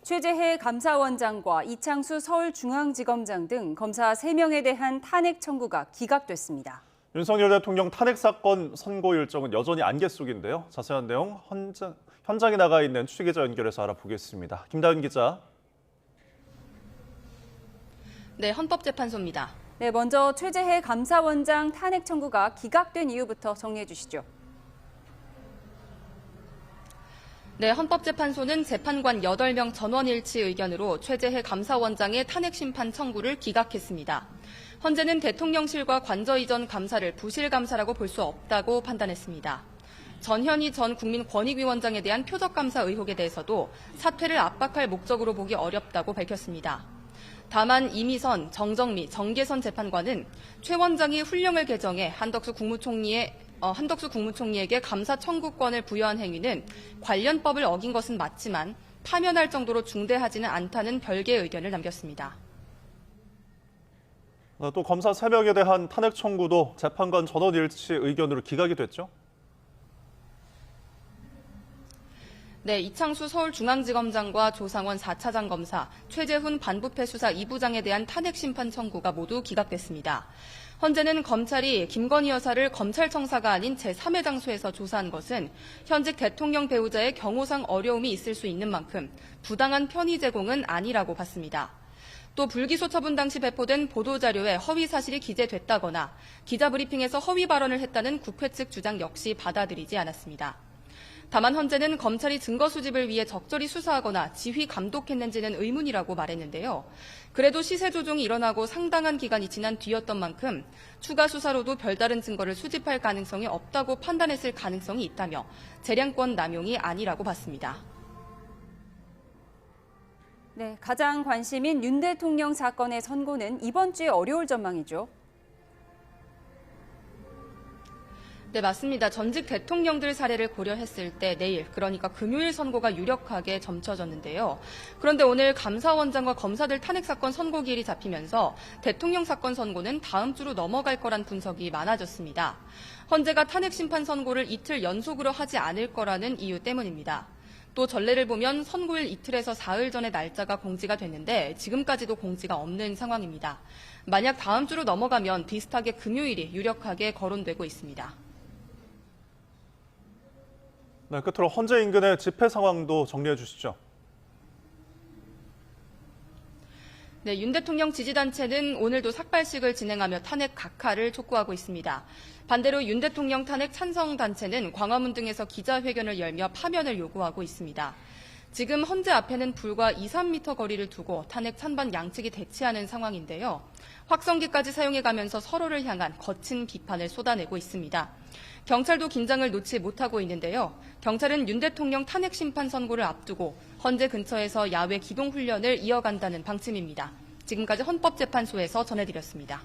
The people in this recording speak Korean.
최재해 감사원장과 이창수 서울중앙지검장 등 검사 3명에 대한 탄핵 청구가 기각됐습니다. 윤석열 대통령 탄핵 사건 선고 일정은 여전히 안개 속인데요. 자세한 내용 현장에 나가 있는 취재기자 연결해서 알아보겠습니다. 김다은 기자. 네, 헌법재판소입니다. 네, 먼저 최재해 감사원장 탄핵 청구가 기각된 이유부터 정리해 주시죠. 네, 헌법재판소는 재판관 8명 전원일치 의견으로 최재해 감사원장의 탄핵 심판 청구를 기각했습니다. 헌재는 대통령실과 관저 이전 감사를 부실 감사라고 볼 수 없다고 판단했습니다. 전현희 전 국민권익위원장에 대한 표적감사 의혹에 대해서도 사퇴를 압박할 목적으로 보기 어렵다고 밝혔습니다. 다만 이미선, 정정미, 정계선 재판관은 최 원장이 훈령을 개정해 한덕수 국무총리에게 감사 청구권을 부여한 행위는 관련법을 어긴 것은 맞지만 파면할 정도로 중대하지는 않다는 별개의 의견을 남겼습니다. 또 검사 3명에 대한 탄핵 청구도 재판관 전원 일치 의견으로 기각이 됐죠? 네, 이창수 서울중앙지검장과 조상원 4차장 검사, 최재훈 반부패 수사 2부장에 대한 탄핵 심판 청구가 모두 기각됐습니다. 헌재는 검찰이 김건희 여사를 검찰청사가 아닌 제3의 장소에서 조사한 것은 현직 대통령 배우자의 경호상 어려움이 있을 수 있는 만큼 부당한 편의 제공은 아니라고 봤습니다. 또 불기소 처분 당시 배포된 보도자료에 허위 사실이 기재됐다거나 기자 브리핑에서 허위 발언을 했다는 국회 측 주장 역시 받아들이지 않았습니다. 다만 헌재는 검찰이 증거 수집을 위해 적절히 수사하거나 지휘 감독했는지는 의문이라고 말했는데요. 그래도 시세 조종이 일어나고 상당한 기간이 지난 뒤였던 만큼 추가 수사로도 별다른 증거를 수집할 가능성이 없다고 판단했을 가능성이 있다며 재량권 남용이 아니라고 봤습니다. 네, 가장 관심인 윤 대통령 사건의 선고는 이번 주에 어려울 전망이죠. 네, 맞습니다. 전직 대통령들 사례를 고려했을 때 내일, 그러니까 금요일 선고가 유력하게 점쳐졌는데요. 그런데 오늘 감사원장과 검사들 탄핵 사건 선고 기일이 잡히면서 대통령 사건 선고는 다음 주로 넘어갈 거란 분석이 많아졌습니다. 헌재가 탄핵 심판 선고를 이틀 연속으로 하지 않을 거라는 이유 때문입니다. 또 전례를 보면 선고일 이틀에서 사흘 전에 날짜가 공지가 됐는데 지금까지도 공지가 없는 상황입니다. 만약 다음 주로 넘어가면 비슷하게 금요일이 유력하게 거론되고 있습니다. 네, 끝으로 헌재 인근의 집회 상황도 정리해 주시죠. 네, 윤 대통령 지지단체는 오늘도 삭발식을 진행하며 탄핵 각하를 촉구하고 있습니다. 반대로 윤 대통령 탄핵 찬성단체는 광화문 등에서 기자회견을 열며 파면을 요구하고 있습니다. 지금 헌재 앞에는 불과 2, 3m 거리를 두고 탄핵 찬반 양측이 대치하는 상황인데요. 확성기까지 사용해가면서 서로를 향한 거친 비판을 쏟아내고 있습니다. 경찰도 긴장을 놓지 못하고 있는데요. 경찰은 윤 대통령 탄핵 심판 선고를 앞두고 헌재 근처에서 야외 기동 훈련을 이어간다는 방침입니다. 지금까지 헌법재판소에서 전해드렸습니다.